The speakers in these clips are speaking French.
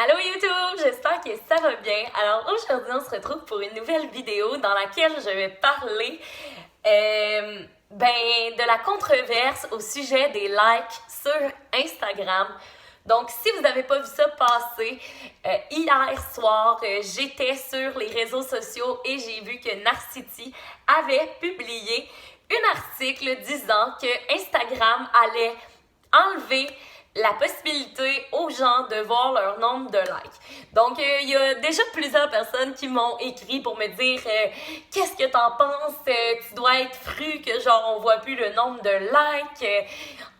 Allô YouTube, j'espère que ça va bien. Alors aujourd'hui, on se retrouve pour une nouvelle vidéo dans laquelle je vais parler de la controverse au sujet des likes sur Instagram. Donc, si vous n'avez pas vu ça passer, hier soir, j'étais sur les réseaux sociaux et j'ai vu que Narcity avait publié un article disant que Instagram allait enlever la possibilité aux gens de voir leur nombre de likes. Donc, il y a déjà plusieurs personnes qui m'ont écrit pour me dire qu'est-ce que t'en penses? Tu dois être fru que genre on voit plus le nombre de likes.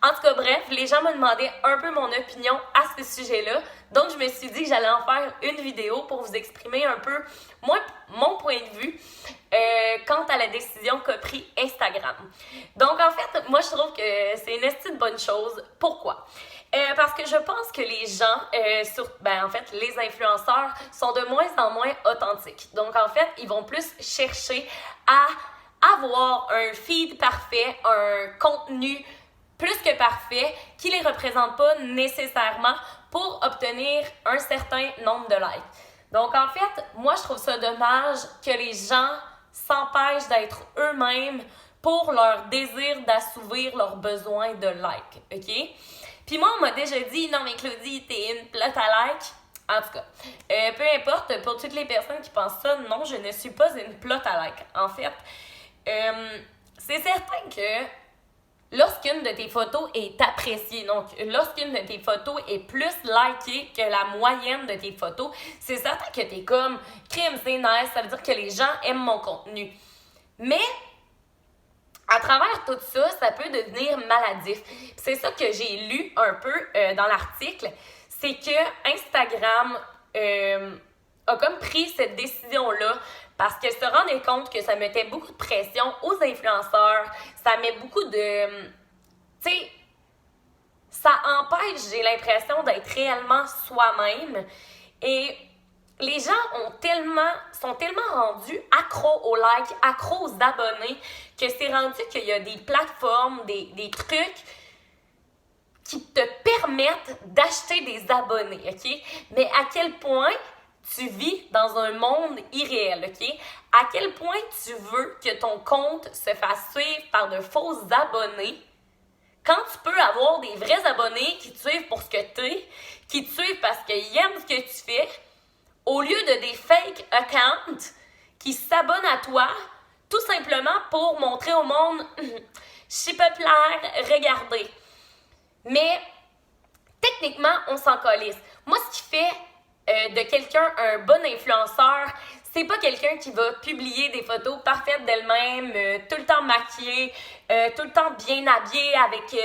En tout cas, bref, les gens me demandaient un peu mon opinion à ce sujet-là. Donc, je me suis dit que j'allais en faire une vidéo pour vous exprimer un peu mon point de vue quant à la décision qu'a pris Instagram. Donc, en fait, moi, je trouve que c'est une estime bonne chose. Pourquoi? Parce que je pense que les gens, les influenceurs sont de moins en moins authentiques. Donc, en fait, ils vont plus chercher à avoir un feed parfait, un contenu plus que parfait, qui les représente pas nécessairement pour obtenir un certain nombre de likes. Donc, en fait, moi, je trouve ça dommage que les gens s'empêchent d'être eux-mêmes pour leur désir d'assouvir leurs besoins de likes, OK? Puis moi, on m'a déjà dit, non mais Claudie, t'es une plotte à like. En tout cas, peu importe, pour toutes les personnes qui pensent ça, non, je ne suis pas une plotte à like. En fait, c'est certain que lorsqu'une de tes photos est appréciée, donc lorsqu'une de tes photos est plus likée que la moyenne de tes photos, c'est certain que t'es comme, crime, c'est nice, ça veut dire que les gens aiment mon contenu. Mais à travers tout ça, ça peut devenir maladif. C'est ça que j'ai lu un peu dans l'article, c'est que Instagram a comme pris cette décision-là parce qu'elle se rendait compte que ça mettait beaucoup de pression aux influenceurs, ça met beaucoup de... Tu sais, ça empêche, j'ai l'impression, d'être réellement soi-même et les gens sont tellement rendus accros aux likes, accros aux abonnés, que c'est rendu qu'il y a des plateformes, des trucs qui te permettent d'acheter des abonnés, OK? Mais à quel point tu vis dans un monde irréel, OK? À quel point tu veux que ton compte se fasse suivre par de faux abonnés quand tu peux avoir des vrais abonnés qui te suivent pour ce que t'es, qui te suivent parce qu'ils aiment ce que tu fais, au lieu de des fake accounts qui s'abonnent à toi tout simplement pour montrer au monde « Je suis populaire, regardez ». Mais techniquement, on s'en calisse. Moi, ce qui fait de quelqu'un un bon influenceur, c'est pas quelqu'un qui va publier des photos parfaites d'elle-même, tout le temps maquillée, tout le temps bien habillée avec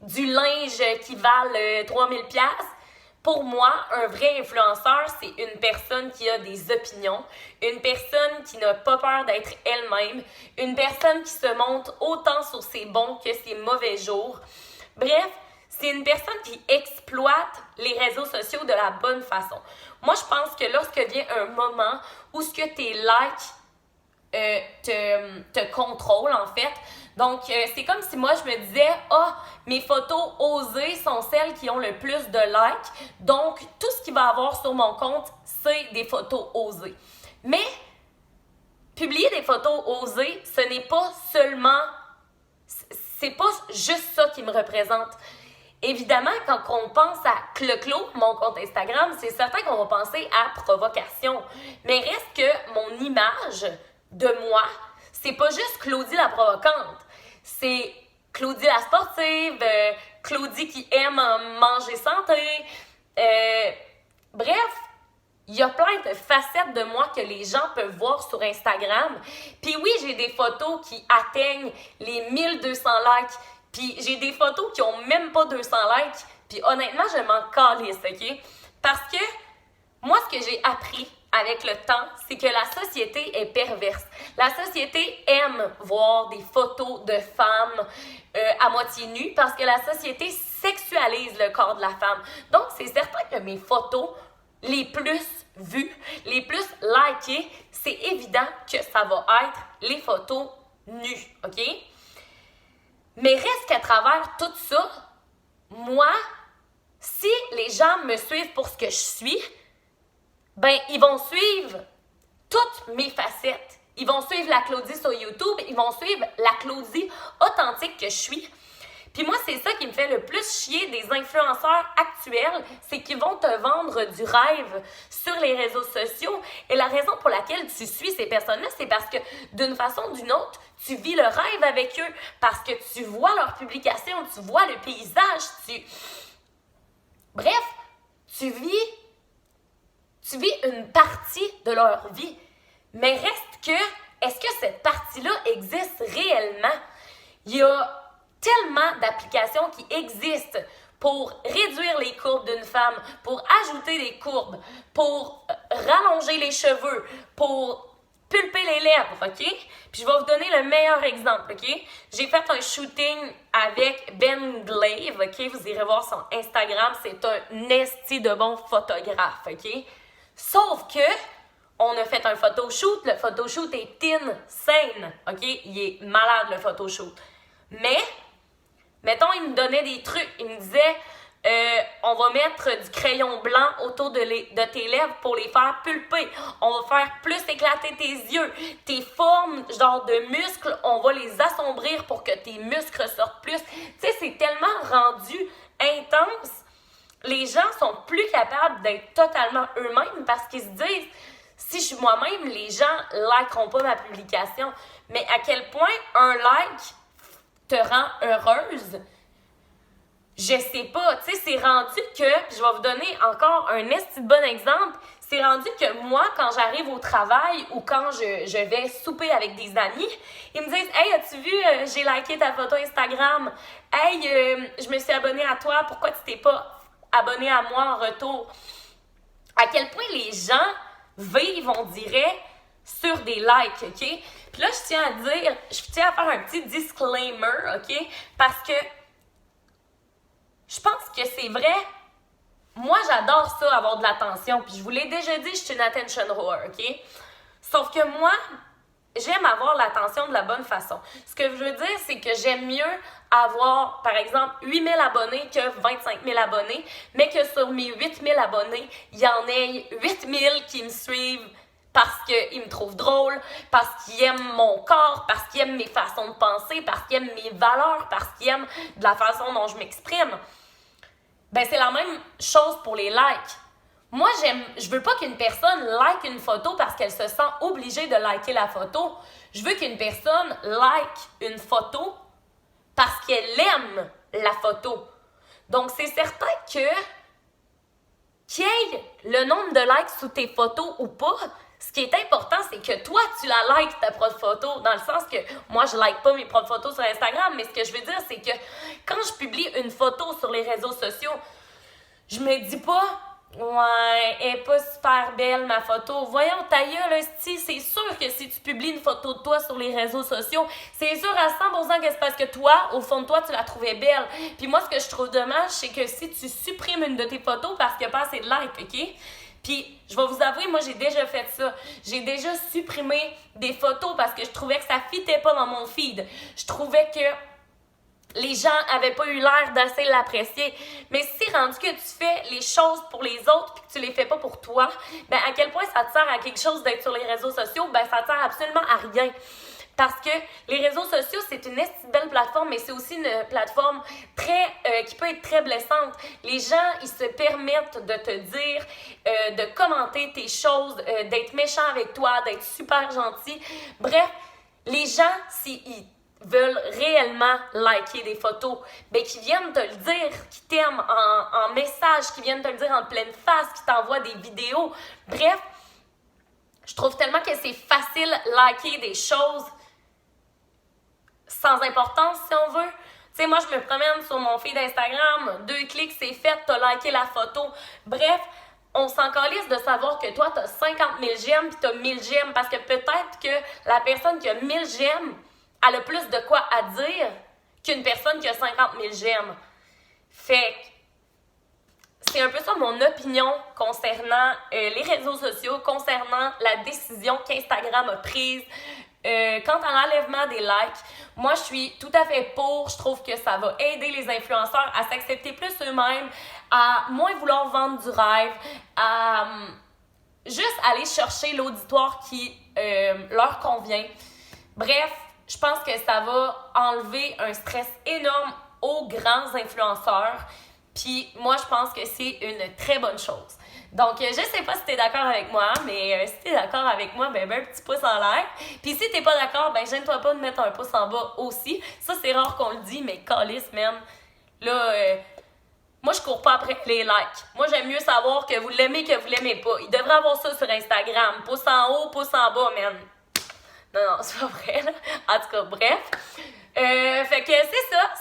du linge qui valent 3000$. Pour moi, un vrai influenceur, c'est une personne qui a des opinions, une personne qui n'a pas peur d'être elle-même, une personne qui se montre autant sur ses bons que ses mauvais jours. Bref, c'est une personne qui exploite les réseaux sociaux de la bonne façon. Moi, je pense que lorsque vient un moment où ce que tes likes te contrôlent, en fait. Donc, c'est comme si moi, je me disais, mes photos osées sont celles qui ont le plus de likes. Donc, tout ce qu'il va avoir sur mon compte, c'est des photos osées. Mais, publier des photos osées, ce n'est pas seulement... C'est pas juste ça qui me représente. Évidemment, quand on pense à Clo-Clo, mon compte Instagram, c'est certain qu'on va penser à provocation. Mais reste que mon image de moi, c'est pas juste Claudie la provocante. C'est Claudie la sportive, Claudie qui aime manger santé. Bref, il y a plein de facettes de moi que les gens peuvent voir sur Instagram. Puis oui, j'ai des photos qui atteignent les 1200 likes. Puis j'ai des photos qui ont même pas 200 likes. Puis honnêtement, je m'en calisse, OK? Parce que moi, ce que j'ai appris avec le temps, c'est que la société est perverse. La société aime voir des photos de femmes à moitié nues parce que la société sexualise le corps de la femme. Donc, c'est certain que mes photos les plus vues, les plus likées, c'est évident que ça va être les photos nues, OK? Mais reste qu'à travers tout ça, moi, Si les gens me suivent pour ce que je suis, ben ils vont suivre toutes mes facettes. Ils vont suivre la Claudie sur YouTube, ils vont suivre la Claudie authentique que je suis. Puis moi, c'est ça qui me fait le plus chier des influenceurs actuels, c'est qu'ils vont te vendre du rêve sur les réseaux sociaux. Et la raison pour laquelle tu suis ces personnes-là, c'est parce que d'une façon ou d'une autre, tu vis le rêve avec eux. Parce que tu vois leurs publications, tu vois le paysage, Bref, tu vis une partie de leur vie. Mais reste que, est-ce que cette partie-là existe réellement? Il y a tellement d'applications qui existent pour réduire les courbes d'une femme, pour ajouter des courbes, pour rallonger les cheveux, pour pulper les lèvres, OK? Puis je vais vous donner le meilleur exemple, OK? J'ai fait un shooting avec Ben Glaive, OK? Vous irez voir son Instagram, c'est un esti de bon photographe, OK? Sauf que on a fait un photoshoot, le photoshoot est insane, OK? Il est malade, le photoshoot. Mais, mettons, il me donnait des trucs. Il me disait, on va mettre du crayon blanc autour de tes lèvres pour les faire pulper. On va faire plus éclater tes yeux. Tes formes, genre de muscles, on va les assombrir pour que tes muscles sortent plus. Tu sais, c'est tellement rendu intense. Les gens sont plus capables d'être totalement eux-mêmes parce qu'ils se disent, si je suis moi-même, les gens likeront pas ma publication. Mais à quel point un like te rend heureuse, je sais pas. Tu sais, c'est rendu que, puis je vais vous donner encore un esti de bon exemple, c'est rendu que moi, quand j'arrive au travail ou quand je vais souper avec des amis, ils me disent « Hey, as-tu vu, j'ai liké ta photo Instagram. Hey, je me suis abonnée à toi, pourquoi tu t'es pas abonné à moi en retour? » À quel point les gens vivent, on dirait, sur des likes, OK? Puis là, je tiens à faire un petit disclaimer, OK? Parce que je pense que c'est vrai. Moi, j'adore ça, avoir de l'attention. Puis je vous l'ai déjà dit, je suis une attention whore, OK? Sauf que moi, j'aime avoir l'attention de la bonne façon. Ce que je veux dire, c'est que j'aime mieux avoir, par exemple, 8000 abonnés que 25 000 abonnés, mais que sur mes 8000 abonnés, il y en ait 8000 qui me suivent parce qu'ils me trouvent drôle, parce qu'ils aiment mon corps, parce qu'ils aiment mes façons de penser, parce qu'ils aiment mes valeurs, parce qu'ils aiment de la façon dont je m'exprime. Ben, c'est la même chose pour les likes. Moi, je veux pas qu'une personne like une photo parce qu'elle se sent obligée de liker la photo. Je veux qu'une personne like une photo parce qu'elle aime la photo. Donc, c'est certain que qu'il y ait le nombre de likes sous tes photos ou pas, ce qui est important, c'est que toi, tu la likes ta propre photo, dans le sens que moi, je like pas mes propres photos sur Instagram, mais ce que je veux dire, c'est que quand je publie une photo sur les réseaux sociaux, je me dis pas « Ouais, elle est pas super belle, ma photo. Voyons, ta gueule, c'est sûr que si tu publies une photo de toi sur les réseaux sociaux, c'est sûr à 100% que c'est parce que toi, au fond de toi, tu la trouvais belle. Puis moi, ce que je trouve dommage, c'est que si tu supprimes une de tes photos parce qu'il n'y a pas assez de likes, OK? Puis, je vais vous avouer, moi, j'ai déjà fait ça. J'ai déjà supprimé des photos parce que je trouvais que ça fitait pas dans mon feed. Je trouvais que les gens n'avaient pas eu l'air d'assez l'apprécier. Mais si rendu que tu fais les choses pour les autres et que tu les fais pas pour toi, ben à quel point ça te sert à quelque chose d'être sur les réseaux sociaux? Ben ça te sert absolument à rien. Parce que les réseaux sociaux, c'est une belle plateforme, mais c'est aussi une plateforme qui peut être très blessante. Les gens, ils se permettent de te dire, de commenter tes choses, d'être méchants avec toi, d'être super gentils. Bref, les gens, s'ils veulent réellement liker des photos, ben qui viennent te le dire, qui t'aiment en message, qui viennent te le dire en pleine face, qui t'envoient des vidéos. Bref, je trouve tellement que c'est facile liker des choses sans importance, si on veut. Tu sais, moi, je me promène sur mon feed Instagram, 2 clics, c'est fait, t'as liké la photo. Bref, on s'en calisse de savoir que toi, t'as 50 000 j'aime puis t'as 1000 j'aime, parce que peut-être que la personne qui a 1000 j'aime, elle a plus de quoi à dire qu'une personne qui a 50 000 j'aime. Fait que c'est un peu ça mon opinion concernant les réseaux sociaux, concernant la décision qu'Instagram a prise quant à l'enlèvement des likes. Moi, je suis tout à fait pour. Je trouve que ça va aider les influenceurs à s'accepter plus eux-mêmes, à moins vouloir vendre du rêve, à juste aller chercher l'auditoire qui leur convient. Bref, je pense que ça va enlever un stress énorme aux grands influenceurs. Puis moi, je pense que c'est une très bonne chose. Donc, je sais pas si t'es d'accord avec moi, mais si t'es d'accord avec moi, ben un petit pouce en l'air. Puis si t'es pas d'accord, ben gêne-toi pas de mettre un pouce en bas aussi. Ça, c'est rare qu'on le dit, mais calisse, man. Là, moi, je cours pas après les likes. Moi, j'aime mieux savoir que vous l'aimez que vous l'aimez pas. Il devrait avoir ça sur Instagram. Pouce en haut, pouce en bas, man. Non, c'est pas vrai, là. En tout cas, bref. Fait que c'est ça.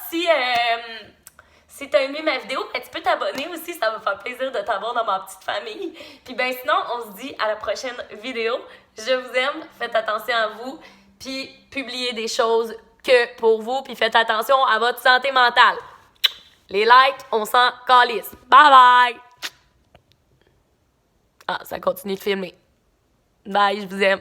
Si t'as aimé ma vidéo, ben, tu peux t'abonner aussi. Ça va me faire plaisir de t'avoir dans ma petite famille. Puis ben sinon, on se dit à la prochaine vidéo. Je vous aime. Faites attention à vous. Puis publiez des choses que pour vous. Puis faites attention à votre santé mentale. Les likes, on s'en calisse. Bye bye! Ah, ça continue de filmer. Bye, je vous aime.